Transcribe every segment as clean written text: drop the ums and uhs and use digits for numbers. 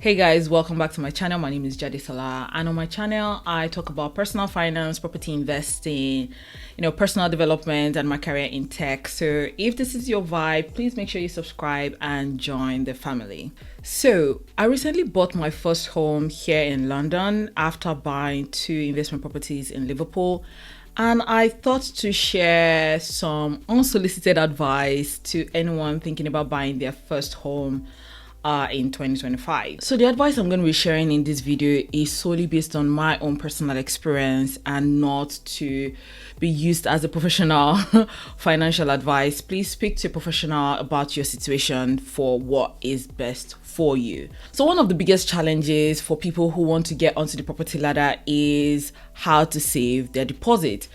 Hey guys, welcome back to my channel. My name is Jadi Salah, and on my channel I talk about personal finance, property investing, personal development, and my career in tech. So if this is your vibe, please make sure you subscribe and join the family. So I recently bought my first home here in London after buying 2 investment properties in Liverpool. And I thought to share some unsolicited advice to anyone thinking about buying their first home in 2025. So the advice I'm going to be sharing in this video is solely based on my own personal experience and not to be used as a professional financial advice. Please speak to a professional about your situation for what is best for you. So one of the biggest challenges for people who want to get onto the property ladder is how to save their deposit.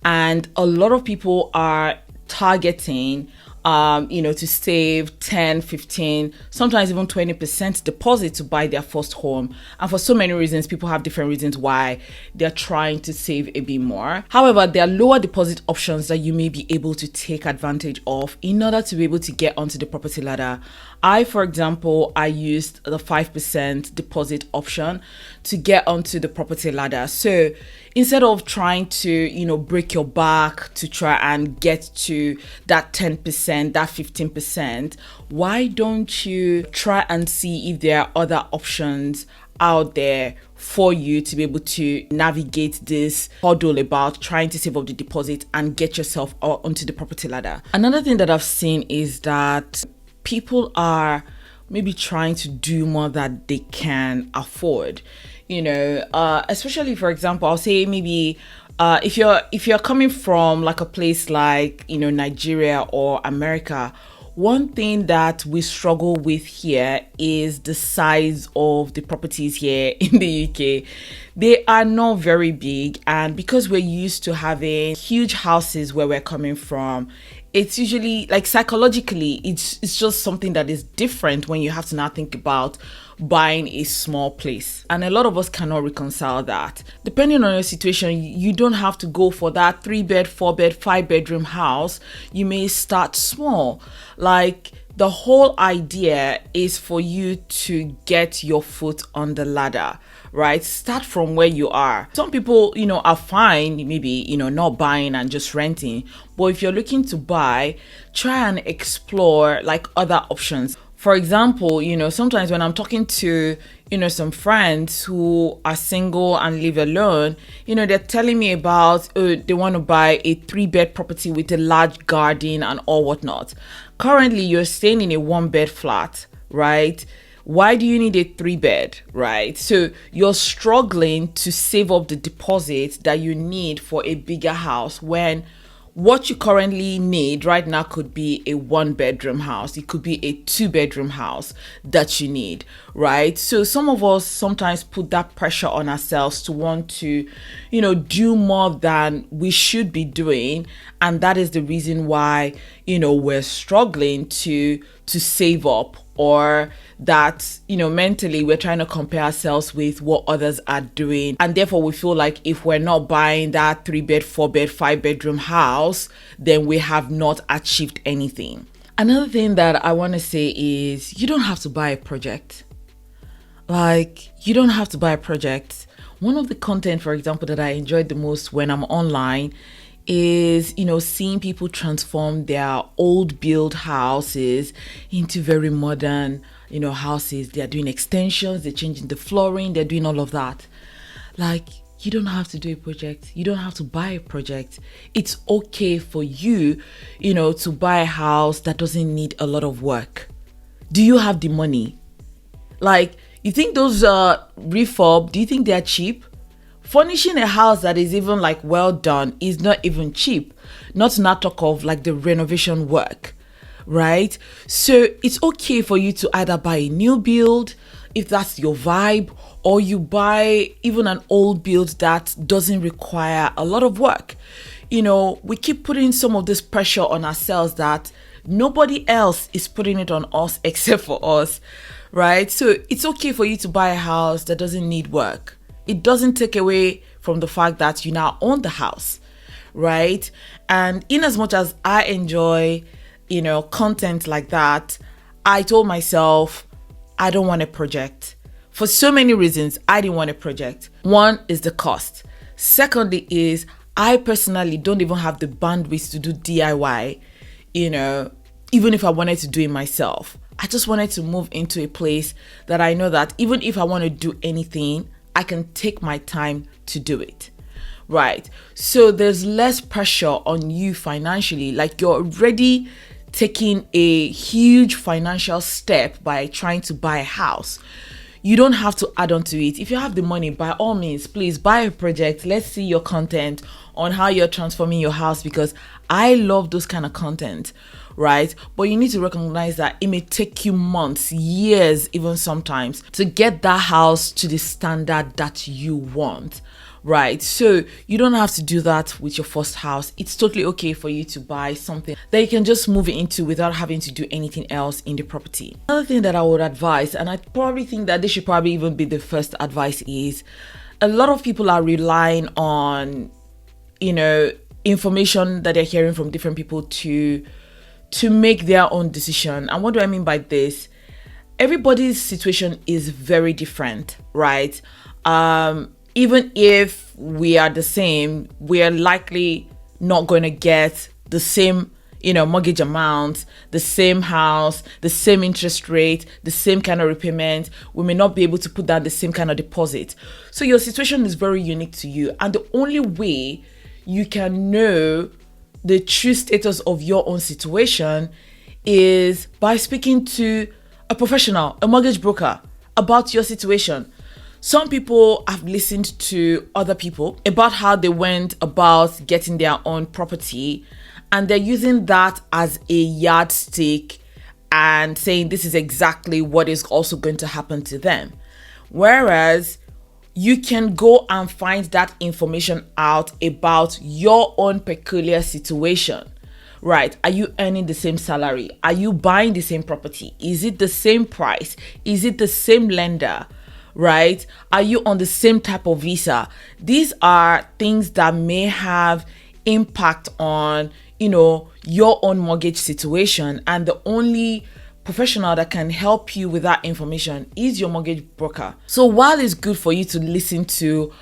And a lot of people are targeting to save 10, 15, sometimes even 20% deposit to buy their first home. And for so many reasons, people have different reasons why they're trying to save a bit more. However, there are lower deposit options that you may be able to take advantage of in order to be able to get onto the property ladder. For example, I used the 5% deposit option to get onto the property ladder. So instead of trying to, break your back to try and get to that 10%, that 15%, why don't you try and see if there are other options out there for you to be able to navigate this hurdle about trying to save up the deposit and get yourself onto the property ladder. Another thing that I've seen is that people are maybe trying to do more that they can afford, especially, for example, I'll say maybe if you're coming from like a place like Nigeria or America. One thing that we struggle with here is the size of the properties here in the UK. They are not very big, and because we're used to having huge houses where we're coming from, it's usually like psychologically, it's just something that is different when you have to now think about buying a small place. And a lot of us cannot reconcile that. Depending on your situation, you don't have to go for that 3-bed, 4-bed, 5-bedroom house. You may start small. Like, the whole idea is for you to get your foot on the ladder, right? Start from where you are. Some people, are fine, maybe, not buying and just renting. But if you're looking to buy, try and explore like other options. For example, sometimes when I'm talking to, some friends who are single and live alone, they're telling me about, they want to buy a 3-bed property with a large garden and all whatnot. Currently, you're staying in a 1-bed flat, right? Why do you need a 3-bed, right? So you're struggling to save up the deposit that you need for a bigger house when what you currently need right now could be a 1-bedroom house. It could be a 2-bedroom house that you need, right? So some of us sometimes put that pressure on ourselves to want to, do more than we should be doing. And that is the reason why, we're struggling to save up, or that, mentally we're trying to compare ourselves with what others are doing. And therefore we feel like if we're not buying that 3-bed, 4-bed, 5-bedroom house, then we have not achieved anything. Another thing that I want to say is you don't have to buy a project. You don't have to buy a project. One of the content, for example, that I enjoyed the most when I'm online is seeing people transform their old build houses into very modern houses. They're doing extensions, they're changing the flooring, they're doing all of that. You don't have to do a project. You don't have to buy a project. It's okay for you to buy a house that doesn't need a lot of work. Do you have the money? You think those refurb, do you think they're cheap? Furnishing a house that is even well done is not even cheap, not to not talk of the renovation work, right? So it's okay for you to either buy a new build if that's your vibe, or you buy even an old build that doesn't require a lot of work. We keep putting some of this pressure on ourselves that nobody else is putting it on us except for us, right? So it's okay for you to buy a house that doesn't need work. It doesn't take away from the fact that you now own the house, right? And in as much as I enjoy, content like that, I told myself, I don't want a project. For so many reasons, I didn't want a project. One is the cost. Secondly is I personally don't even have the bandwidth to do DIY, even if I wanted to do it myself. I just wanted to move into a place that I know that even if I want to do anything, I can take my time to do it. Right. So there's less pressure on you financially. Like, you're already taking a huge financial step by trying to buy a house. You don't have to add on to it. If you have the money, by all means, please buy a project. Let's see your content on how you're transforming your house, because I love those kind of content, right? But you need to recognize that it may take you months, years, even sometimes, to get that house to the standard that you want. Right, so you don't have to do that with your first house. It's totally okay for you to buy something that you can just move into without having to do anything else in the property. Another thing that I would advise, and I probably think that this should probably even be the first advice, is a lot of people are relying on, information that they're hearing from different people to make their own decision. And what do I mean by this? Everybody's situation is very different, right? Even if we are the same, we are likely not going to get the same, mortgage amount, the same house, the same interest rate, the same kind of repayment. We may not be able to put down the same kind of deposit. So your situation is very unique to you. And the only way you can know the true status of your own situation is by speaking to a professional, a mortgage broker, about your situation. Some people have listened to other people about how they went about getting their own property, and they're using that as a yardstick and saying this is exactly what is also going to happen to them. Whereas you can go and find that information out about your own peculiar situation. Right. Are you earning the same salary? Are you buying the same property? Is it the same price? Is it the same lender? Right? Are you on the same type of visa? These are things that may have impact on, your own mortgage situation. And the only professional that can help you with that information is your mortgage broker. So while it's good for you to listen to,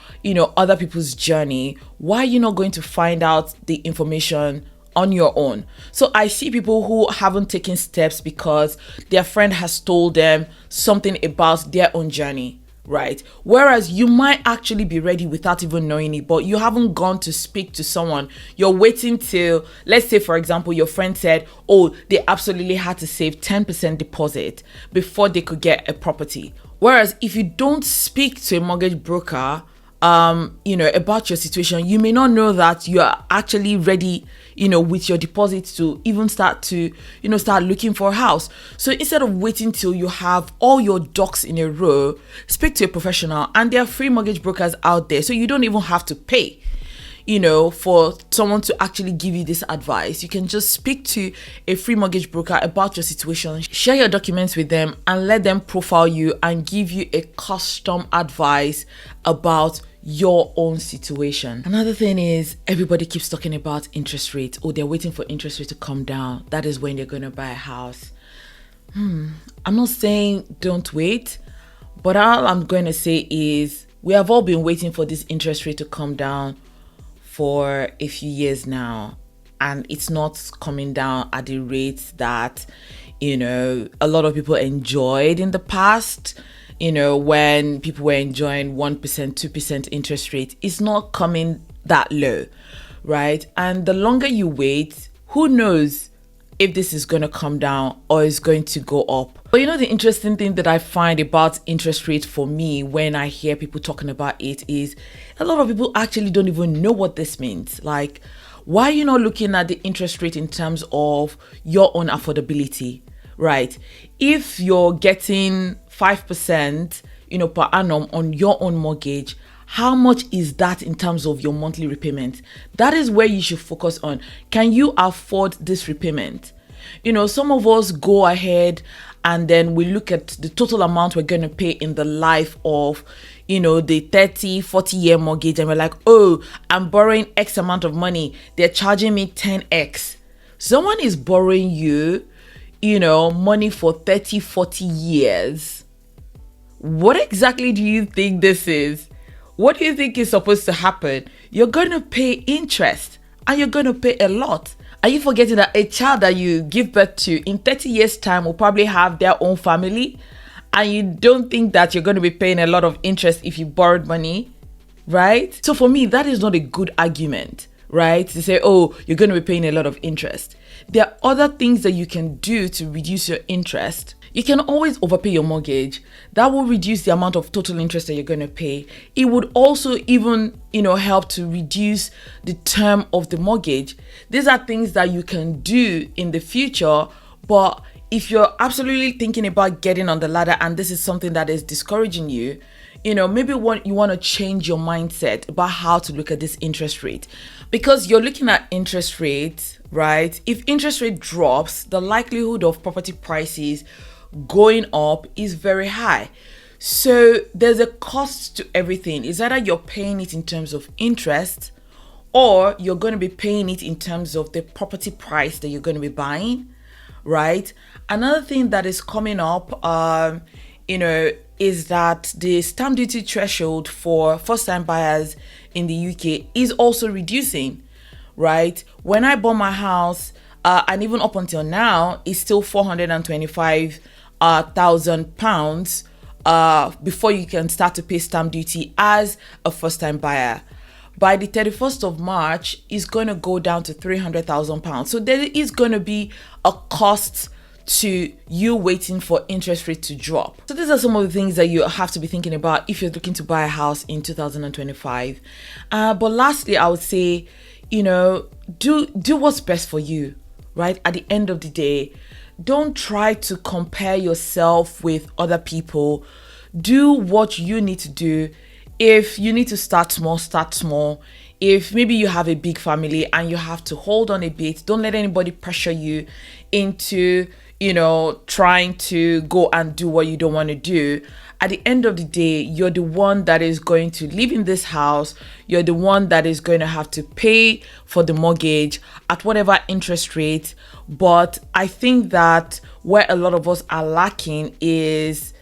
other people's journey, why are you not going to find out the information on your own? So I see people who haven't taken steps because their friend has told them something about their own journey, right? Whereas you might actually be ready without even knowing it, but you haven't gone to speak to someone. You're waiting till, let's say, for example, your friend said, oh, they absolutely had to save 10% deposit before they could get a property. Whereas if you don't speak to a mortgage broker, about your situation, you may not know that you are actually ready, with your deposits to even start looking for a house. So instead of waiting till you have all your ducks in a row, speak to a professional, and there are free mortgage brokers out there. So you don't even have to pay, for someone to actually give you this advice. You can just speak to a free mortgage broker about your situation, share your documents with them, and let them profile you and give you a custom advice about your own situation. Another thing is, everybody keeps talking about interest rates. Oh, they're waiting for interest rate to come down. That is when they're going to buy a house. I'm not saying don't wait, but all I'm going to say is we have all been waiting for this interest rate to come down for a few years now, and it's not coming down at the rate that a lot of people enjoyed in the past. When people were enjoying 1%, 2% interest rate, it's not coming that low, right? And the longer you wait, who knows if this is going to come down or is going to go up. But the interesting thing that I find about interest rate for me when I hear people talking about it is a lot of people actually don't even know what this means. Like, why are you not looking at the interest rate in terms of your own affordability, right? If you're getting 5%, per annum on your own mortgage, how much is that in terms of your monthly repayment? That is where you should focus on. Can you afford this repayment? Some of us go ahead and then we look at the total amount we're going to pay in the life of, the 30, 40-year mortgage. And we're like, oh, I'm borrowing X amount of money. They're charging me 10X. Someone is borrowing you, money for 30, 40 years What exactly do you think this is? What do you think is supposed to happen? You're going to pay interest, and you're going to pay a lot. Are you forgetting that a child that you give birth to in 30 years time will probably have their own family, and you don't think that you're going to be paying a lot of interest if you borrowed money, right? So for me, that is not a good argument, right? To say, oh, you're going to be paying a lot of interest. There are other things that you can do to reduce your interest. You can always overpay your mortgage. That will reduce the amount of total interest that you're going to pay. It would also even, help to reduce the term of the mortgage. These are things that you can do in the future, but if you're absolutely thinking about getting on the ladder and this is something that is discouraging you, maybe you want to change your mindset about how to look at this interest rate, because you're looking at interest rate, right? If interest rate drops, the likelihood of property prices going up is very high. So there's a cost to everything. It's either you're paying it in terms of interest, or you're going to be paying it in terms of the property price that you're going to be buying, right? Another thing that is coming up, is that the stamp duty threshold for first-time buyers in the UK is also reducing, right? When I bought my house, and even up until now, it's still £425,000 before you can start to pay stamp duty as a first-time buyer. By the 31st of March, it's going to go down to £300,000. So there is going to be a cost to you waiting for interest rate to drop. So these are some of the things that you have to be thinking about if you're looking to buy a house in 2025. But lastly, I would say, do what's best for you, right? At the end of the day, don't try to compare yourself with other people. Do what you need to do. If you need to start small, start small. If maybe you have a big family and you have to hold on a bit, don't let anybody pressure you into, trying to go and do what you don't want to do. At the end of the day, you're the one that is going to live in this house. You're the one that is going to have to pay for the mortgage at whatever interest rate. But I think that where a lot of us are lacking is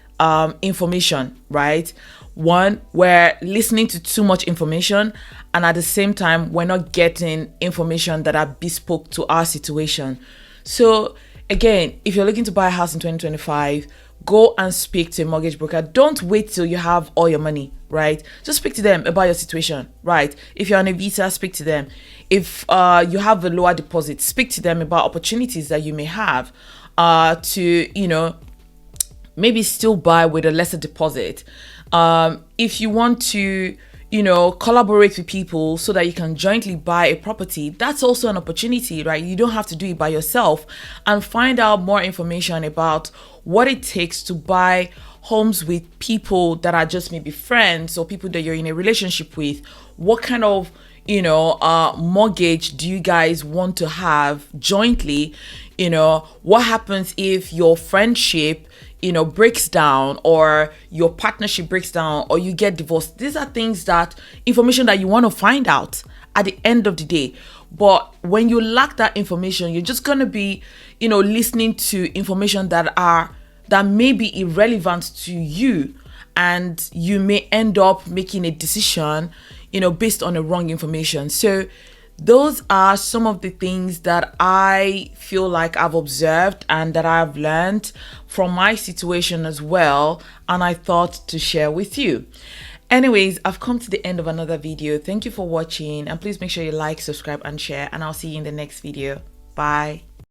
information, right? One, we're listening to too much information, and at the same time, we're not getting information that are bespoke to our situation. So again, if you're looking to buy a house in 2025, go and speak to a mortgage broker. Don't wait till you have all your money, right? Just speak to them about your situation, right? If you're on a visa, speak to them. If you have a lower deposit, speak to them about opportunities that you may have to, maybe still buy with a lesser deposit. If you want to, collaborate with people so that you can jointly buy a property, that's also an opportunity, right? You don't have to do it by yourself, and find out more information about what it takes to buy homes with people that are just maybe friends or people that you're in a relationship with. What kind of, mortgage do you guys want to have jointly? What happens if your friendship breaks down, or your partnership breaks down, or you get divorced? These are information that you want to find out at the end of the day. But when you lack that information, you're just going to be, listening to information that may be irrelevant to you, and you may end up making a decision, based on the wrong information. So those are some of the things that I feel like I've observed and that I've learned from my situation as well, and I thought to share with you. Anyways, I've come to the end of another video. Thank you for watching, and please make sure you like, subscribe, and share, and I'll see you in the next video. Bye.